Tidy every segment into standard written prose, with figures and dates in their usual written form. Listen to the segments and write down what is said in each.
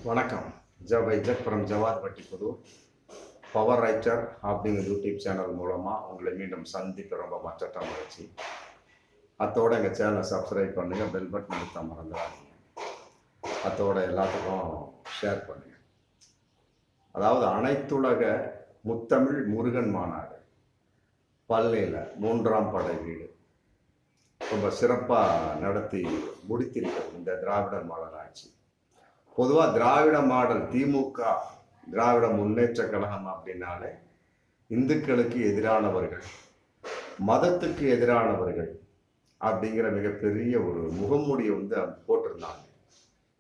வணக்கம். வைஜக் from Javad பட்டிப்புதூர். Power writer அப்படிங்கிற YouTube channel மூலமாக உங்களை மீண்டும் சந்திக்க ரொம்ப மச்சட்ட மகிழ்ச்சி. அத்தோட எங்கள் சேனலை சப்ஸ்கிரைப் பண்ணுங்கள், பெல் பட்டன் அழுத்த மறந்துடாதீங்க. அத்தோட எல்லாத்துக்கும் ஷேர் பண்ணுங்கள். அதாவது அனைத்துலக முத்தமிழ் முருகன் மாநாடு பழனியில் 3ஆம் படை வீடு ரொம்ப சிறப்பாக நடத்தி முடித்திருக்கிறது இந்த திராவிடர் மாடல் ஆட்சி. பொதுவாக திராவிட மாடல் திமுக திராவிட முன்னேற்ற கழகம் அப்படின்னாலே இந்துக்களுக்கு எதிரானவர்கள், மதத்துக்கு எதிரானவர்கள் அப்படிங்கிற மிகப்பெரிய ஒரு முகமூடியை போட்டிருந்தாங்க.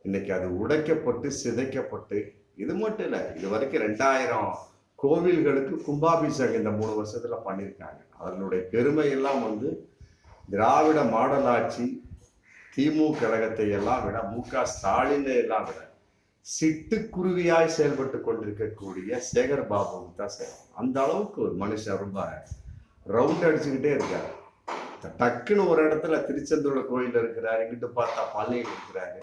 இன்னைக்கு அது உடைக்கப்பட்டு சிதைக்கப்பட்டு, இது மட்டும் இல்லை, இது வரைக்கும் 2000 கோவில்களுக்கு கும்பாபிஷேகம் இந்த 3 வருஷத்துல பண்ணியிருக்காங்க. அதனுடைய பெருமை எல்லாம் திராவிட மாடல் ஆட்சி திமுக கழகத்தை எல்லாம் விட, மு.க. ஸ்டாலினை எல்லாம் விட சிட்டுக்குருவியாய் செயல்பட்டு கொண்டிருக்கக்கூடிய சேகர் பாபுவுக்கு தான் சேரும். அந்த அளவுக்கு ஒரு மனுஷன் ரொம்ப ரவுண்ட் அடிச்சுக்கிட்டே இருக்காரு. டக்குன்னு ஒரு இடத்துல திருச்செந்தூர் கோயில் இருக்கிறாரு, இங்கிட்டு பார்த்தா பழனியில் இருக்கிறாரு,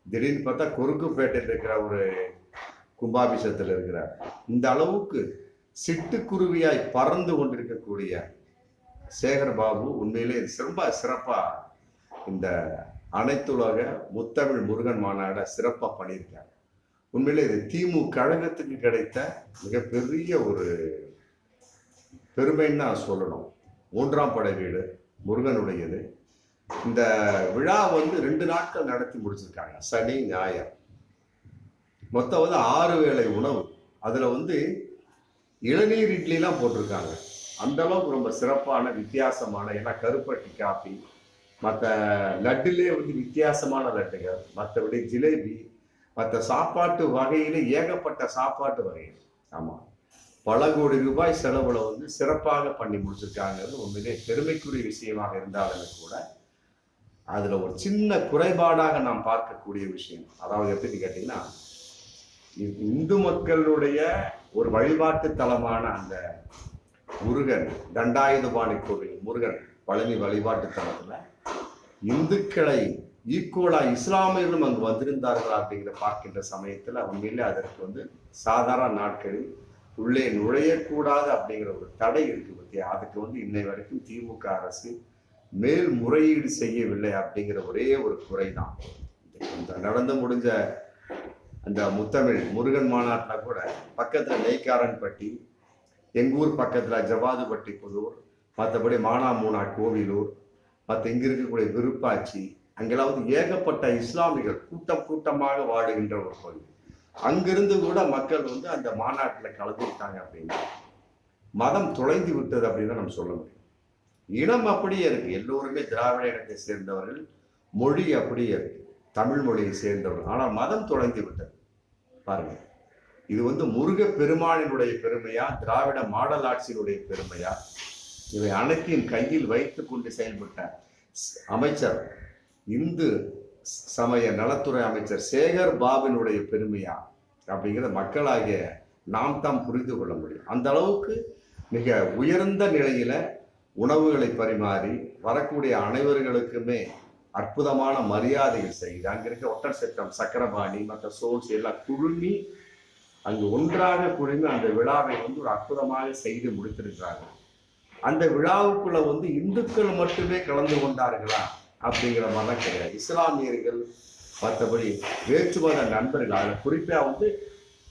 திடீர்னு பார்த்தா குறுக்குப்பேட்டையில் இருக்கிற ஒரு கும்பாபிஷேகத்தில் இருக்கிறார். இந்த அளவுக்கு சிட்டுக்குருவியாய் பறந்து கொண்டிருக்கக்கூடிய சேகர் பாபு உண்மையிலே ரொம்ப சிறப்பா இந்த அனைத்துலக முத்தமிழ் முருகன் மாநாட சிறப்பா பண்ணியிருக்காங்க. உண்மையிலே இது திமுக கழகத்துக்கு கிடைத்த மிகப்பெரிய ஒரு பெருமைன்னு நான் சொல்லணும். 3ஆம் படை வீடு முருகனுடையது. இந்த விழா 2 நாட்கள் நடத்தி முடிச்சிருக்காங்க, சனி ஞாயிறு. மொத்தம் 6 வேளை உணவு. அதுல இளநீர் இட்லிலாம் போட்டிருக்காங்க. அந்த அளவுக்கு ரொம்ப சிறப்பான வித்தியாசமான, ஏன்னா கருப்பட்டி காப்பி, மற்ற லட்டுலே வித்தியாசமான லட்டுகள், மற்றபடி ஜிலேபி, மற்ற சாப்பாட்டு வகையில ஏகப்பட்ட சாப்பாட்டு வகைகள். ஆமா, பல கோடி ரூபாய் செலவுல சிறப்பாக பண்ணி முடிச்சிருக்காங்கிறது உண்மையிலே பெருமைக்குரிய விஷயமாக இருந்தாலும் கூட, அதுல ஒரு சின்ன குறைபாடாக நாம் பார்க்கக்கூடிய விஷயம். அதாவது எப்படின்னு கேட்டீங்கன்னா, இந்து மக்களுடைய ஒரு வழிபாட்டு தலமான அந்த முருகன் தண்டாயுதபாணி கோவில் முருகன் பழனி வழிபாட்டு தலத்துல இந்துக்களை ஈக்குவலா இஸ்லாமியர்களும் அங்கு வந்திருந்தார்கள் அப்படிங்கிற பார்க்கின்ற சமயத்துல உண்மையிலே அதற்கு சாதாரண நாட்களில் உள்ளே நுழையக்கூடாது அப்படிங்கிற ஒரு தடை இருக்கு பத்தியா. அதுக்கு இன்னை வரைக்கும் திமுக அரசு மேல் முறையீடு செய்யவில்லை அப்படிங்கிற ஒரே ஒரு குறைதான். இந்த நடந்து முடிஞ்ச அந்த முத்தமிழ் முருகன் மாநாட்டில் கூட பக்கத்துல நெய்க்காரன்பட்டி, எங்கூர் பக்கத்துல ஜவாதுபட்டி புதூர், மற்றபடி மானாமூனா கோவிலூர், மற்ற இங்க இருக்கக்கூடிய விருப்பாச்சி, அங்கெல்லாம் ஏகப்பட்ட இஸ்லாமிகள் கூட்டம் கூட்டமாக வாழுகின்ற ஒரு கோவில். அங்கிருந்து கூட மக்கள் அந்த மாநாட்டில் கலந்துக்கிட்டாங்க. அப்படின்னா மதம் தொலைந்து விட்டது அப்படின்னு நம்ம சொல்ல முடியும். இனம் அப்படியே இருக்கு, எல்லோருமே திராவிட இனத்தை சேர்ந்தவர்கள், மொழி அப்படியே இருக்கு, தமிழ் மொழியை சேர்ந்தவர்கள். ஆனால் மதம் தொலைந்து விட்டது. பாருங்க, இது முருக பெருமானினுடைய பெருமையா, திராவிட மாடல் ஆட்சியினுடைய பெருமையா, இவை அனைத்தையும் கையில் வைத்துக் கொண்டு செயல்பட்ட அமைச்சர், இந்து சமய நலத்துறை அமைச்சர் சேகர் பாபுவினுடைய பெருமையா அப்படிங்கிற மக்களாகிய நாம் தான் புரிந்து கொள்ள முடியும். அந்த அளவுக்கு மிக உயர்ந்த நிலையில உணவுகளை பரிமாறி வரக்கூடிய அனைவர்களுக்குமே அற்புதமான மரியாதைகள் செய்து, அங்க இருக்க ஒட்டர் சட்டம், சக்கரபாணி, மற்ற சோல்ஸ் எல்லாம் குழுமி அங்கு ஒன்றாக குழுமி அந்த விழாவை ஒரு அற்புதமாக செய்து முடித்திருக்கிறாங்க. அந்த விழாவுக்குள்ள இந்துக்கள் மட்டுமே கலந்து கொண்டார்களா அப்படிங்கிற மாதிரிலாம் கிடையாது. இஸ்லாமியர்கள், மற்றபடி வேற்றுமத நண்பர்கள், அதில் குறிப்பா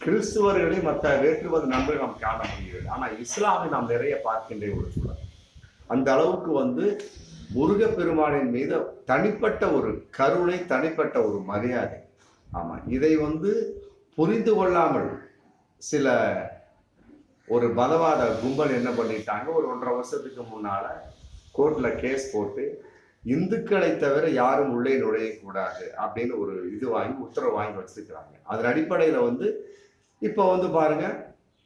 கிறிஸ்துவர்களையும் மற்ற வேற்றுமத நண்பர்கள் நாம் காண முடியாது. ஆனா இஸ்லாமை நாம் நிறைய பார்க்கின்ற ஒரு சூழல். அந்த அளவுக்கு முருக பெருமானின் மீது தனிப்பட்ட ஒரு கருணை, தனிப்பட்ட ஒரு மரியாதை. ஆமா, இதை புரிந்து கொள்ளாமல் சில ஒரு மதவாத கும்பல் என்ன பண்ணிட்டாங்க, ஒரு 1.5 வருஷத்துக்கு முன்னால கோர்ட்ல கேஸ் போட்டு இந்துக்களை தவிர யாரும் உள்ளே நுழையக்கூடாது அப்படின்னு ஒரு உத்தரவு வாங்கி வச்சிருக்கிறாங்க. அதன் அடிப்படையில இப்போ பாருங்க,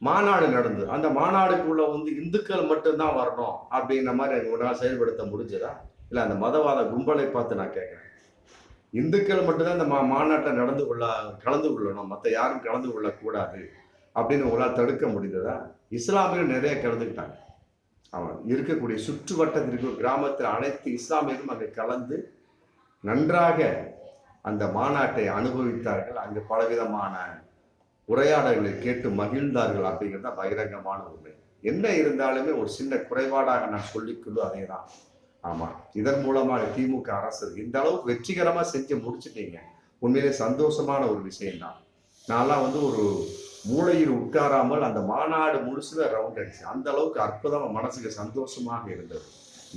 மாநாடு நடந்தது. அந்த மாநாடுக்குள்ள இந்துக்கள் மட்டும்தான் வரணும் அப்படிங்கிற மாதிரி உங்களால் செயல்படுத்த முடிஞ்சதா? இல்லை, அந்த மதவாத கும்பலை பார்த்து நான் கேட்குறேன். இந்துக்கள் மட்டும்தான் இந்த மாநாட்டை கலந்து கொள்ளணும், மற்ற யாரும் கலந்து கொள்ளக்கூடாது அப்படின்னு உங்களால் தடுக்க முடிந்ததா? இஸ்லாமியர்கள் நிறைய கலந்துக்கிட்டாங்க. அவன் இருக்கக்கூடிய சுற்று வட்டத்திற்கு கிராமத்தில் அனைத்து இஸ்லாமியர்களும் அங்கே கலந்து நன்றாக அந்த மாநாட்டை அனுபவித்தார்கள். அங்கு பலவிதமான உரையாடல்களை கேட்டு மகிழ்ந்தார்கள் அப்படிங்கிறது தான் பகிரங்கமான உண்மை. என்ன இருந்தாலுமே ஒரு சின்ன குறைபாடாக நான் சொல்லிக்கொண்டு அதே தான். ஆமா, இதன் மூலமாக திமுக அரசு இந்த அளவுக்கு வெற்றிகரமா செஞ்சு முடிச்சுட்டீங்க. உண்மையிலே சந்தோஷமான ஒரு விஷயம்தான். நான்லாம் வந்து ஒரு மூளையில் உட்காராமல் அந்த மாநாடு முழுசுல ரவுண்ட் அடிச்சு அந்த அளவுக்கு அற்புதமா மனசுக்கு சந்தோஷமாக இருந்தது.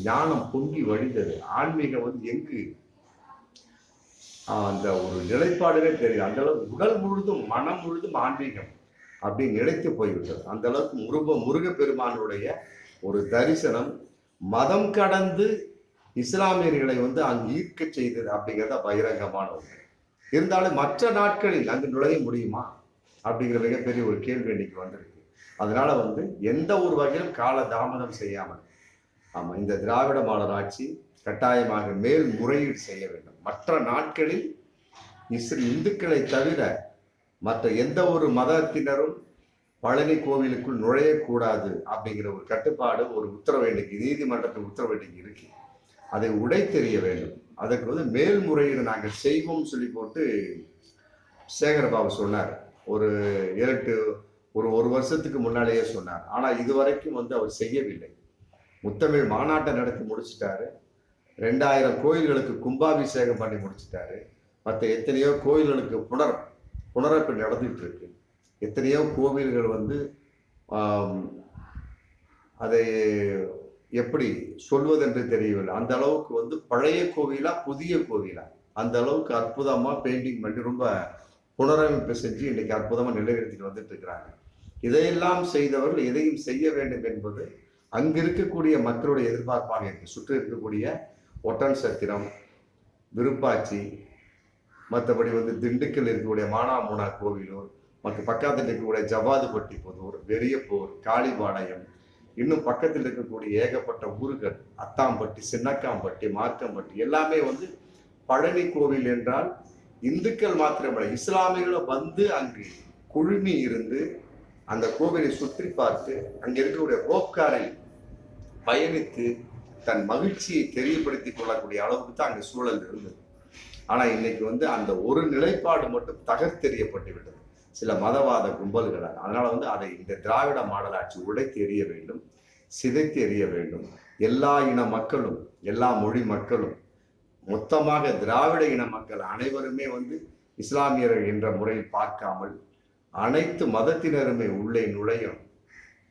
ஞானம் பொங்கி வழிந்தது. ஆன்மீகம் வந்து எங்கு அந்த ஒரு நிலைப்பாடுவே தெரியும். அந்த அளவுக்கு உடல் முழுதும் மனம் முழுதும் ஆன்மீகம் அப்படி நிலைத்து போய்விட்டது. அந்த அளவுக்கு முருகப்பெருமானுடைய ஒரு தரிசனம் மதம் கடந்து இஸ்லாமியர்களை வந்து அங்கு ஈர்க்க செய்தது அப்படிங்கிறத பகிரங்கமான ஒன்று. இருந்தாலும் மற்ற நாட்களில் அங்கு நுழைய முடியுமா அப்படிங்கிற மிகப்பெரிய ஒரு கேள்வி இன்னைக்கு வந்திருக்கு. அதனால வந்து எந்த ஒரு வகையிலும் கால தாமதம் செய்யாமல் ஆமா, இந்த திராவிட மாடல் ஆட்சி கட்டாயமாக மேல் முறையீடு செய்ய வேண்டும். மற்ற நாட்களில் இந்துக்களை தவிர மற்ற எந்த ஒரு மதத்தினரும் பழனி கோவிலுக்குள் நுழையக்கூடாது அப்படிங்கிற ஒரு கட்டுப்பாடு, ஒரு உத்தரவு இன்னைக்கு நீதிமன்றத்தின் உத்தரவு இன்னைக்கு இருக்கு. அதை உடை தெரிய வேண்டும். அதற்கு வந்து மேல்முறையீடு நாங்கள் செய்வோம் சொல்லி போட்டு சேகர்பாபு சொன்னார். ஒரு ஒரு வருஷத்துக்கு முன்னாலேயே சொன்னார். ஆனா இதுவரைக்கும் வந்து அவர் செய்யவில்லை. முத்தமிழ் மாநாட்டை நடத்தி முடிச்சுட்டாரு. 2000 கோயில்களுக்கு கும்பாபிஷேகம் பண்ணி முடிச்சுட்டாரு. மற்ற எத்தனையோ கோயில்களுக்கு புனரமைப்பு நடந்துட்டு இருக்கு. எத்தனையோ கோவில்கள் வந்து அதை எப்படி சொல்வதென்று தெரியவில்லை. அந்த அளவுக்கு வந்து பழைய கோவிலா புதிய கோவிலா அந்த அளவுக்கு அற்புதமா பெயிண்டிங் பண்ணி ரொம்ப புனரமைப்பு செஞ்சு இன்னைக்கு அற்புதமா நிலைநிறுத்திட்டு வந்துட்டு இருக்கிறாங்க. இதையெல்லாம் செய்தவர்கள் எதையும் செய்ய வேண்டும் என்பது அங்கு இருக்கக்கூடிய மக்களுடைய எதிர்பார்ப்பாக இருக்கு. சுற்றி இருக்கக்கூடிய ஒட்டன் சத்திரம், விருப்பாச்சி, மற்றபடி வந்து திண்டுக்கல் இருக்கக்கூடிய மானாமூனா கோவிலூர், மற்ற பக்கத்தில் இருக்கக்கூடிய ஜவாதுபட்டி புதூர், வெறியப்பூர், காளிபாளையம், இன்னும் பக்கத்தில் இருக்கக்கூடிய ஏகப்பட்ட ஊர்கள், அத்தாம்பட்டி, சின்னக்காம்பட்டி, மார்க்கம்பட்டி எல்லாமே வந்து பழனி கோவில் என்றால் இந்துக்கள் மாத்திரமல்ல இஸ்லாமியர்களும் வந்து அங்கு குழுமி இருந்து அந்த கோவிலை சுற்றி பார்த்து அங்க இருக்கக்கூடிய ரோப்காரில் பயணித்து தன் மகிழ்ச்சியை தெரியப்படுத்திக் கொள்ளக்கூடிய அளவுக்கு தான் அங்க சூழல் இருந்தது. ஆனா இன்னைக்கு வந்து அந்த ஒரு நிலைப்பாடு மட்டும் தகர்த்தெறியப்பட்டு விட்டது சில மதவாத கும்பல்களால். அதனால வந்து அதை இந்த திராவிட மாடல் ஆட்சி உடைத்து எறிய வேண்டும், சிதைத்து எறிய வேண்டும். எல்லா இன மக்களும், எல்லா மொழி மக்களும், மொத்தமாக திராவிட இன மக்கள் அனைவருமே வந்து இஸ்லாமியர்கள் என்ற முறையில் பார்க்காமல் அனைத்து மதத்தினருமே உள்ளே நுழையும்.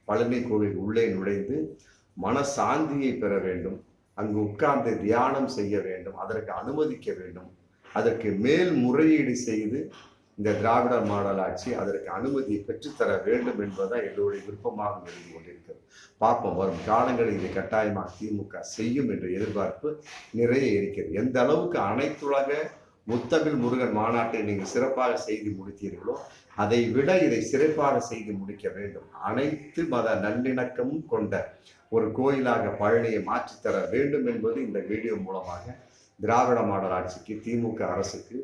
பழனி கோவில் உள்ளே நுழைந்து மன சாந்தியை பெற வேண்டும். அங்கு உட்கார்ந்து தியானம் செய்ய வேண்டும். அதற்கு அனுமதிக்க வேண்டும். அதற்கு மேல் முறையீடு செய்து இந்த திராவிட மாடல் ஆட்சி அதற்கு அனுமதியை பெற்றுத்தர வேண்டும் என்பதுதான் எங்களுடைய விருப்பமாக இருந்து கொண்டிருக்கிறது. பார்ப்போம், வரும் காலங்களில் இதை கட்டாயமாக திமுக செய்யும் என்ற எதிர்பார்ப்பு நிறைய இருக்கிறது. எந்த அளவுக்கு அனைத்துலக முத்தமிழ் முருகன் மாநாட்டை நீங்கள் சிறப்பாக செய்து முடித்தீர்களோ அதை விட இதை சிறப்பாக செய்து முடிக்க வேண்டும். அனைத்து மத நல்லிணக்கமும் கொண்ட ஒரு கோயிலாக பழனியை மாற்றித்தர வேண்டும் என்பது இந்த வீடியோ மூலமாக திராவிட மாடல் ஆட்சிக்கு, திமுக அரசுக்கு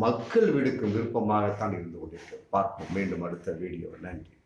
மக்கள் விடுக்கும் விருப்பமாகத்தான் இருந்து கொண்டிருக்கிறது. பார்ப்போம் மீண்டும் அடுத்த வீடியோ. நன்றி.